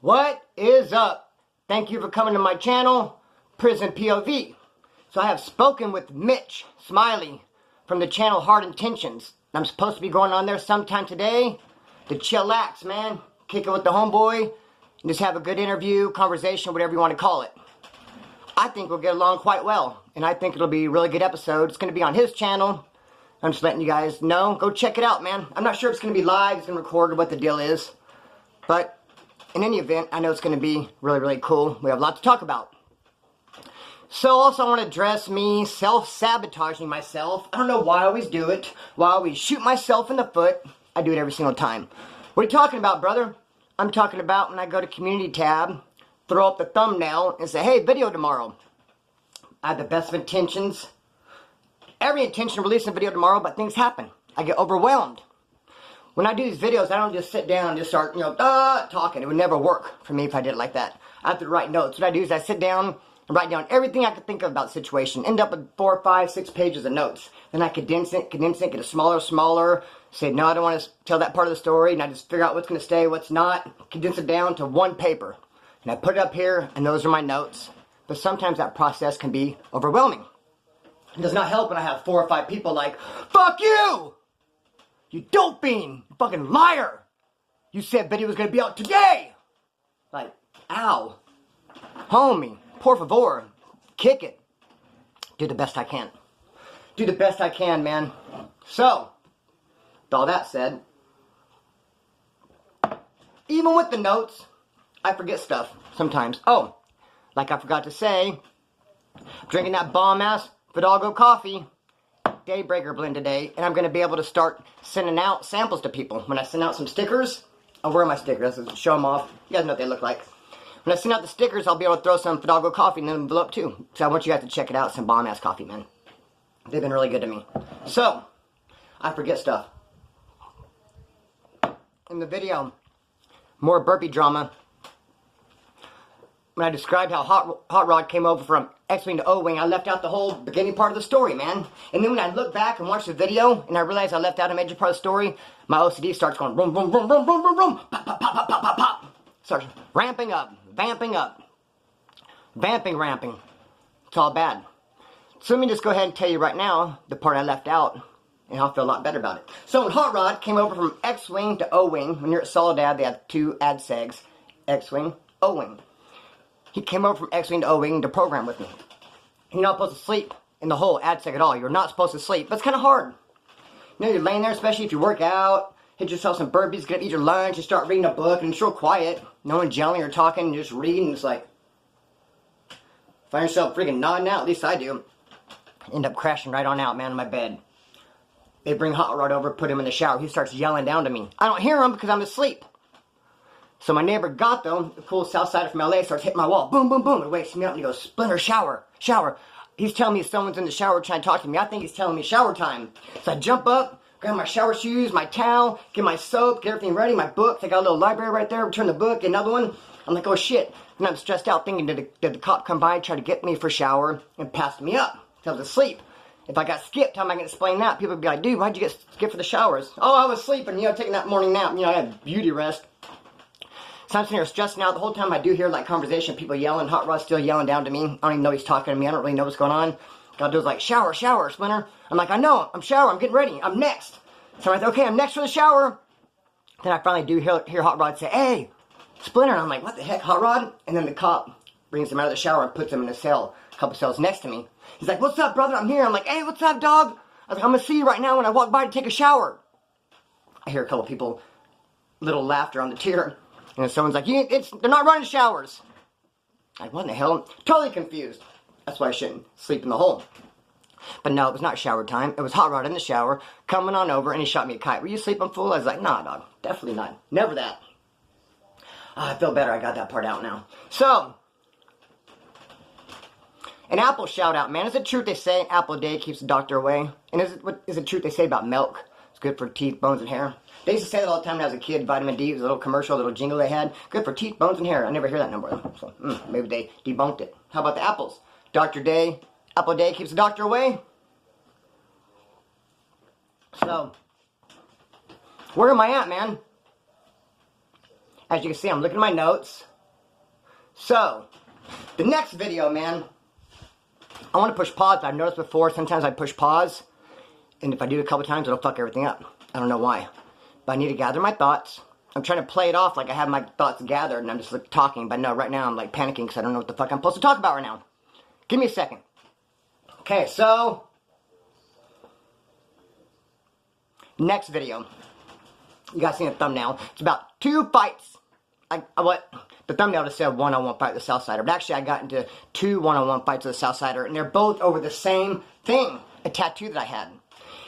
What is up? Thank you for coming to my channel, Prison POV. So I have spoken with Mitch Smiley from the channel Hard Intentions. I'm supposed to be going on there sometime today to chillax, man. Kick it with the homeboy and just have a good interview, conversation, whatever you want to call it. I think we'll get along quite well, and I think it'll be a really good episode. It's going to be on his channel. I'm just letting you guys know. Go check it out, man. I'm not sure if it's going to be live, it's going to record, what the deal is. But in any event, I know it's going to be really, really cool. We have a lot to talk about. So also I want to address me self-sabotaging myself. I don't know why I always do it. Why I always shoot myself in the foot. I do it every single time. What are you talking about, brother? I'm talking about when I go to Community tab, throw up the thumbnail, and say, hey, video tomorrow. I have the best of intentions. Every intention of releasing a video tomorrow, but things happen. I get overwhelmed. When I do these videos, I don't just sit down and just start, talking. It would never work for me if I did it like that. I have to write notes. What I do is I sit down and write down everything I could think of about the situation. End up with 4, 5, 6 pages of notes. Then I condense it, get it smaller. Say, no, I don't want to tell that part of the story. And I just figure out what's going to stay, what's not. Condense it down to one paper. And I put it up here, and those are my notes. But sometimes that process can be overwhelming. It does not help when I have 4 or 5 people like, fuck you! You dope fiend! You fucking liar! You said video was gonna be out today! Like, ow. Homie, por favor, kick it. Do the best I can. Do the best I can, man. So, with all that said, even with the notes, I forget stuff sometimes. Oh, like I forgot to say, drinking that bomb-ass Fidalgo coffee, Daybreaker blend today, and I'm going to be able to start sending out samples to people. When I send out some stickers, I'll wear my stickers, show them off. You guys know what they look like. When I send out the stickers, I'll be able to throw some Fidalgo coffee in an envelope too. So I want you guys to check it out, some bomb-ass coffee, man. They've been really good to me. So, I forget stuff. In the video, more burpee drama. When I described how Hot Rod came over from X-Wing to O-Wing, I left out the whole beginning part of the story, man. And then when I look back and watch the video, and I realize I left out a major part of the story, my OCD starts going boom, boom, boom, boom, boom, boom, boom, pop, pop, pop, pop, pop, pop, pop. Starts ramping up, vamping up, vamping, ramping. It's all bad. So let me just go ahead and tell you right now the part I left out, and I'll feel a lot better about it. So when Hot Rod came over from X-Wing to O-Wing, when you're at Soledad, they have 2 ad segs, X-Wing, O-Wing. He came over from X-Wing to O-Wing to program with me. You're not supposed to sleep in the whole ad seg at all. You're not supposed to sleep, but it's kind of hard. You know, you're laying there, especially if you work out, hit yourself some burpees, get up, eat your lunch, and start reading a book, and it's real quiet. No one yelling or talking, you're just reading, it's like, find yourself freaking nodding out, at least I do. End up crashing right on out, man, in my bed. They bring Hot Rod over, put him in the shower. He starts yelling down to me. I don't hear him because I'm asleep. So my neighbor Gato, the cool south sider from LA, starts hitting my wall. Boom, boom, boom. It wakes me up and he goes, Splinter, shower, shower. He's telling me someone's in the shower trying to talk to me. I think he's telling me shower time. So I jump up, grab my shower shoes, my towel, get my soap, get everything ready, my books. I got a little library right there. Return the book, get another one. I'm like, oh shit. And I'm stressed out thinking, did the cop come by, try to get me for a shower, and pass me up? So I was asleep. If I got skipped, how am I going to explain that? People would be like, dude, why'd you get skipped for the showers? Oh, I was sleeping, taking that morning nap. I had beauty rest. So I'm sitting here stressing out. The whole time I do hear, conversation, people yelling. Hot Rod's still yelling down to me. I don't even know he's talking to me. I don't really know what's going on. God does like, shower, shower, Splinter. I'm like, I know. I'm showering. I'm getting ready. I'm next. So I'm like, okay, I'm next for the shower. Then I finally do hear Hot Rod say, hey, Splinter. And I'm like, what the heck, Hot Rod? And then the cop brings him out of the shower and puts him in a cell, a couple cells next to me. He's like, what's up, brother? I'm here. I'm like, hey, what's up, dog? I was like, I'm going to see you right now when I walk by to take a shower. I hear a couple people, little laughter on the tier. And then someone's like, they're not running showers. Like, what in the hell? Totally confused. That's why I shouldn't sleep in the hole. But no, it was not shower time. It was Hot Rod in the shower, coming on over, and he shot me a kite. Were you sleeping, fool? I was like, nah, dog. Definitely not. Never that. I feel better. I got that part out now. So, an apple shout out, man. Is it true they say an apple a day keeps the doctor away? And is it true they say about milk? It's good for teeth, bones, and hair. They used to say that all the time when I was a kid. Vitamin D was a little commercial, a little jingle they had. Good for teeth, bones, and hair. I never hear that number. So maybe they debunked it. How about the apples? Dr. Day, apple a day keeps the doctor away. So, where am I at, man? As you can see, I'm looking at my notes. So, the next video, man, I want to push pause. I've noticed before, sometimes I push pause, and if I do it a couple times, it'll fuck everything up. I don't know why. But I need to gather my thoughts. I'm trying to play it off like I have my thoughts gathered, and I'm just like, talking. But no, right now I'm like panicking because I don't know what the fuck I'm supposed to talk about right now. Give me a second. Okay, so next video. You guys seen the thumbnail. It's about 2 fights. The thumbnail just said one-on-one fight with the Southsider. But actually I got into 2 one-on-one fights with the Southsider. And they're both over the same thing. A tattoo that I had.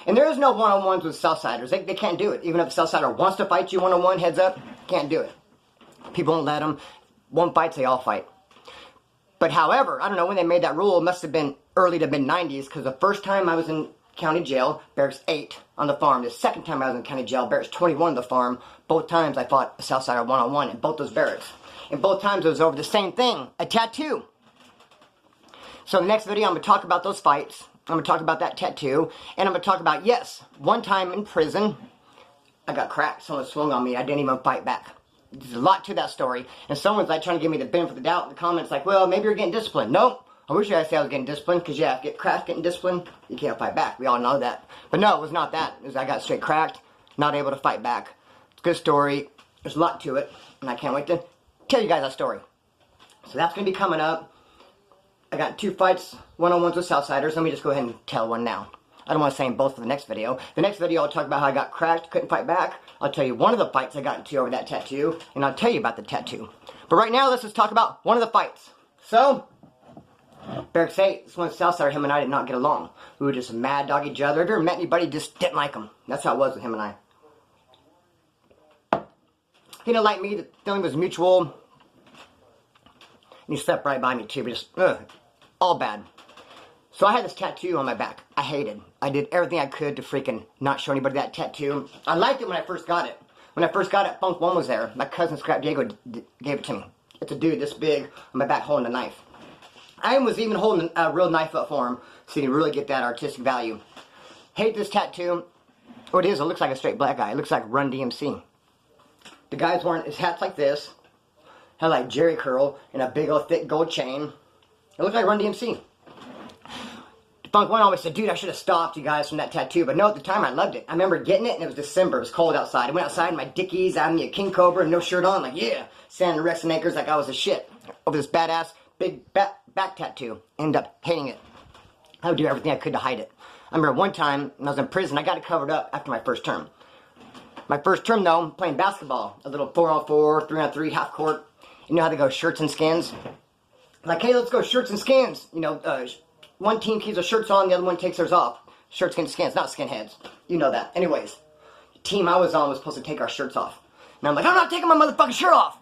And there is no one-on-ones with Southsiders. They can't do it. Even if the Southsider wants to fight you one-on-one, heads up, can't do it. People won't let them. One fight, they all fight. But however, I don't know when they made that rule. It must have been early to mid-90s. Because the first time I was in county jail, Barracks 8 on the farm. The second time I was in county jail, Barracks 21 on the farm. Both times I fought a Southsider one-on-one in both those barracks. And both times it was over the same thing, a tattoo. So in the next video, I'm going to talk about those fights. I'm going to talk about that tattoo. And I'm going to talk about, yes, one time in prison, I got cracked. Someone swung on me. I didn't even fight back. There's a lot to that story. And someone's like trying to give me the benefit of the doubt in the comments like, well, maybe you're getting disciplined. Nope. I wish I said I was getting disciplined, because yeah, if you get cracked getting disciplined, you can't fight back. We all know that. But no, it was not that. It was I got straight cracked, not able to fight back. It's a good story. There's a lot to it. And I can't wait to tell you guys that story. So that's going to be coming up. I got 2 fights, one-on-ones with Southsiders. Let me just go ahead and tell one now. I don't want to say them both for the next video. The next video, I'll talk about how I got cracked, couldn't fight back. I'll tell you one of the fights I got into over that tattoo, and I'll tell you about the tattoo. But right now, let's just talk about one of the fights. So, Barracks 8, this one Southsider, him and I did not get along. We were just mad dog each other. If you ever met anybody, just didn't like him. That's how it was with him and I. He didn't like me. The feeling was mutual. And he slept right by me too. But just, all bad. So I had this tattoo on my back. I hated. I did everything I could to freaking not show anybody that tattoo. I liked it when I first got it. When I first got it, Funk 1 was there. My cousin Scrap Diego gave it to me. It's a dude this big on my back holding a knife. I was even holding a real knife up for him, so you can really get that artistic value. Hate this tattoo. What it is, it looks like a straight black guy. It looks like Run DMC. The guy's wearing his hat's like this. Had like Jerry curl and a big old thick gold chain. It looked like Run DMC. Funk 1 always said, dude, I should have stopped you guys from that tattoo. But no, at the time I loved it. I remember getting it and it was December. It was cold outside. I went outside in my Dickies, I had me a King Cobra and no shirt on. Like, yeah, standing Rex and Acres like I was a shit. Over this badass big back tattoo. Ended up hating it. I would do everything I could to hide it. I remember one time when I was in prison, I got it covered up after my first term. My first term though, playing basketball. A little 4-on-4, 3-on-3, half court. You know how they go shirts and skins? Like, hey, let's go shirts and skins. You know, one team keeps their shirts on, the other one takes theirs off. Shirts, skins, not skinheads. You know that. Anyways, the team I was on was supposed to take our shirts off. And I'm like, I'm not taking my motherfucking shirt off!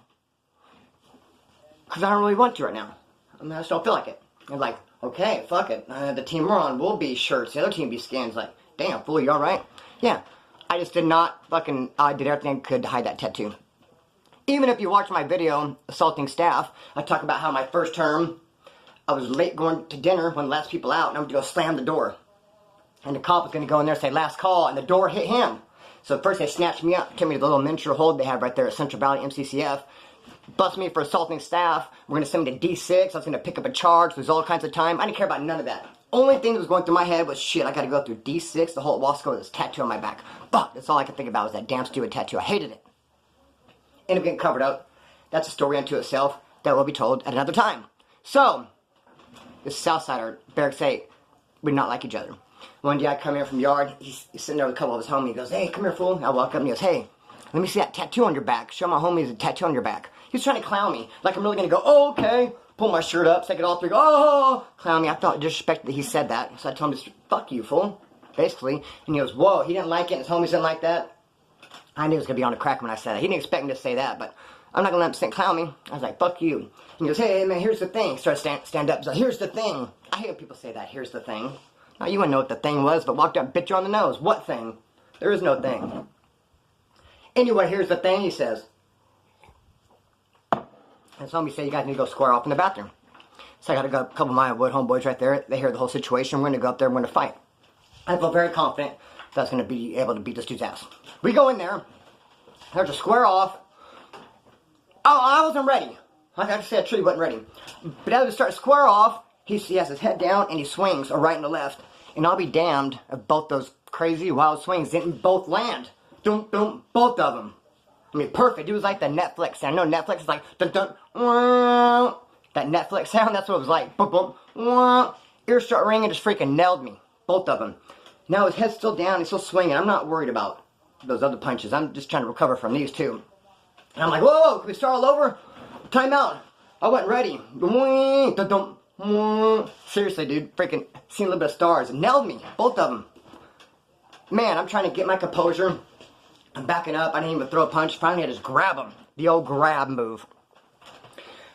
Because I don't really want to right now. I mean, I just don't feel like it. I'm like, okay, fuck it. The team we're on will be shirts, the other team be skins. Like, damn, fool, you alright? Yeah. I just did not fucking, I did everything I could to hide that tattoo. Even if you watch my video, Assaulting Staff, I talk about how my first term, I was late going to dinner, one of the last people out, and I went to go slam the door. And the cop was going to go in there and say, last call, and the door hit him. So at first they snatched me up, took me to the little miniature hold they have right there at Central Valley MCCF, busted me for assaulting staff, we're going to send me to D6, I was going to pick up a charge, there's all kinds of time. I didn't care about none of that. Only thing that was going through my head was, shit, I got to go through D6, the whole Wasco with this tattoo on my back. Fuck, that's all I could think about was that damn stupid tattoo. I hated it. Ended up getting covered up. That's a story unto itself that will be told at another time. So, this Southsider, Barracks 8, we did not like each other. One day I come in from yard, he's sitting there with a couple of his homies. He goes, hey, come here, fool. I walk up and he goes, hey, let me see that tattoo on your back. Show my homies a tattoo on your back. He's trying to clown me. Like I'm really going to go, oh, okay. Pull my shirt up, take it all through, oh, clown me. I felt disrespected that he said that. So I told him, fuck you, fool. Basically. And he goes, whoa, he didn't like it, his homies didn't like that. I knew it was going to be on the crack when I said that. He didn't expect me to say that, but I'm not going to let him sit clown me. I was like, fuck you. And he goes, hey, man, here's the thing. Started stand up. He's like, here's the thing. I hate when people say that, here's the thing. Now, you wouldn't know what the thing was, but walked up and bit you on the nose. What thing? There is no thing. Anyway, here's the thing, he says. And somebody said, you guys need to go square off in the bathroom. So I got a couple of my wood homeboys right there. They hear the whole situation. We're going to go up there and we're going to fight. I felt very confident that I was going to be able to beat this dude's ass. We go in there. There's a square off. Oh, I wasn't ready. Like I said, I truly wasn't ready. But as we start to square off, he has his head down and he swings a right and a left. And I'll be damned if both those crazy wild swings didn't both land. Dum, dum, both of them. I mean, perfect. It was like the Netflix sound. I know Netflix is like, dun, dun, wah. That Netflix sound, that's what it was like. Boom, boom, wah. Ears start ringing, just freaking nailed me. Both of them. Now his head's still down, he's still swinging. I'm not worried about those other punches. I'm just trying to recover from these two. And I'm like, whoa, can we start all over? Time out. I wasn't ready. Seriously, dude, freaking seen a little bit of stars. It nailed me, both of them. Man, I'm trying to get my composure. I'm backing up. I didn't even throw a punch. Finally, I just grab him. The old grab move.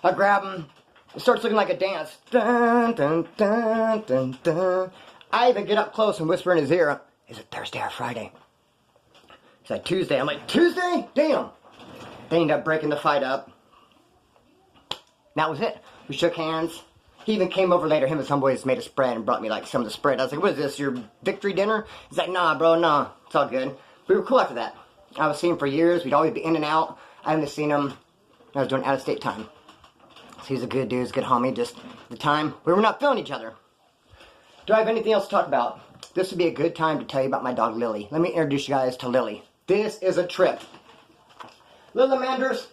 I grab him. It starts looking like a dance. Dun, dun, dun, dun, dun. I even get up close and whisper in his ear, is it Thursday or Friday? He's like, Tuesday. I'm like, Tuesday? Damn. They ended up breaking the fight up. That was it. We shook hands. He even came over later. Him and some boys made a spread and brought me like some of the spread. I was like, what is this, your victory dinner? He's like, nah, bro, nah. It's all good. We were cool after that. I was seeing him for years. We'd always be in and out. I haven't seen him. I was doing out-of-state time. So he's a good dude. He's a good homie. Just the time, we were not feeling each other. Do I have anything else to talk about? This would be a good time to tell you about my dog, Lily. Let me introduce you guys to Lily. This is a trip. Little Manders.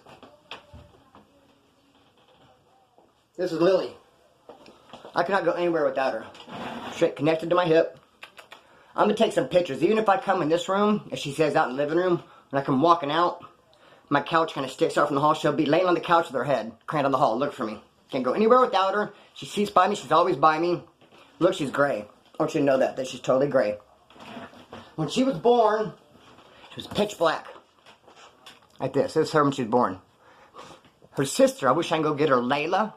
This is Lily. I cannot go anywhere without her. Straight connected to my hip. I'm going to take some pictures. Even if I come in this room, if she says out in the living room, when I come walking out, my couch kind of sticks out from the hall. She'll be laying on the couch with her head craned on the hall. Look for me. Can't go anywhere without her. She sees by me. She's always by me. Look, she's gray. I want you to know that she's totally gray. When she was born, she was pitch black. Like this. This is her when she was born. Her sister, I wish I could go get her, Layla.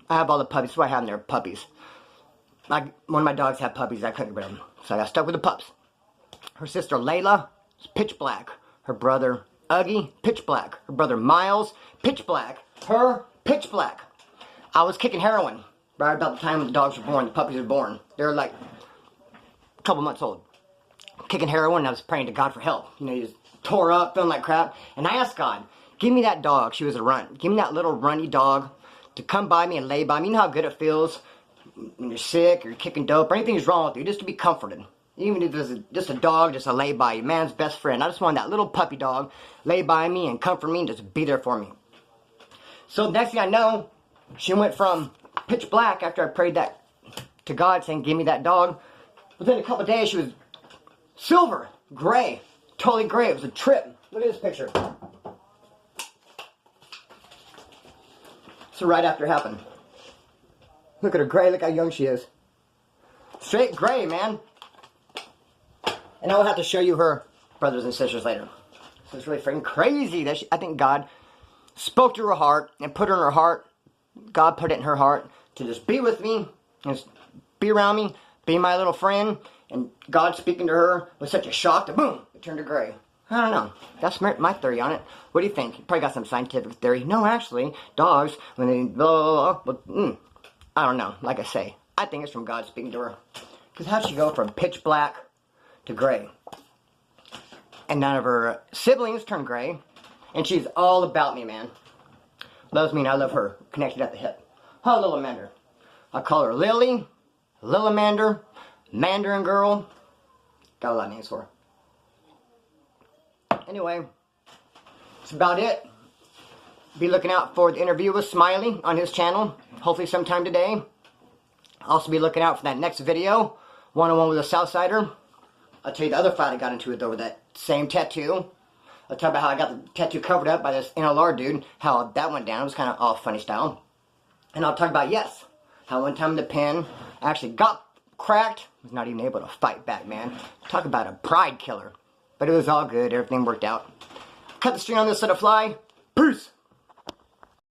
I have all the puppies. What I have in there, puppies. One of my dogs had puppies. I couldn't get rid of them. So I got stuck with the pups. Her sister, Layla, is pitch black. Her brother, Uggy, pitch black. Her brother, Miles, pitch black. Her, pitch black. I was kicking heroin right about the time the dogs were born, the puppies were born. They were like a couple months old. Kicking heroin, and I was praying to God for help. You know, he was tore up, feeling like crap. And I asked God, give me that dog. She was a runt. Give me that little runny dog to come by me and lay by me. You know how good it feels when you're sick or you're kicking dope or anything's wrong with you, just to be comforted. Even if there's just a dog, just to lay by you. Man's best friend. I just wanted that little puppy dog lay by me and comfort me and just be there for me. So next thing I know, she went from pitch black after I prayed that to God saying, give me that dog. Within a couple of days, she was silver, gray, totally gray. It was a trip. Look at this picture. So right after it happened. Look at her gray. Look how young she is. Straight gray, man. And I will have to show you her brothers and sisters later. So it's really freaking crazy that I think God spoke to her heart and put her in her heart. God put it in her heart to just be with me, and just be around me, be my little friend. And God speaking to her was such a shock that boom, it turned to gray. I don't know. That's my theory on it. What do you think? You probably got some scientific theory. No, actually, dogs, when they blah, blah, blah, I don't know. Like I say, I think it's from God speaking to her. Because how'd she go from pitch black to gray? And none of her siblings turned gray. And she's all about me, man. Loves me and I love her. Connected at the hip. Oh, Lillamander. I call her Lily, Lillamander, Mandarin Girl. Got a lot of names for her. Anyway, that's about it. Be looking out for the interview with Smiley on his channel. Hopefully sometime today. Also be looking out for that next video. One-on-one with a Southsider. I'll tell you the other fight I got into it over that same tattoo. I'll talk about how I got the tattoo covered up by this NLR dude. How that went down. It was kind of all funny style. And I'll talk about, yes, how one time in the pen I actually got cracked. Was not even able to fight back, man. Talk about a pride killer. But it was all good. Everything worked out. Cut the string on this, let it fly. Peace.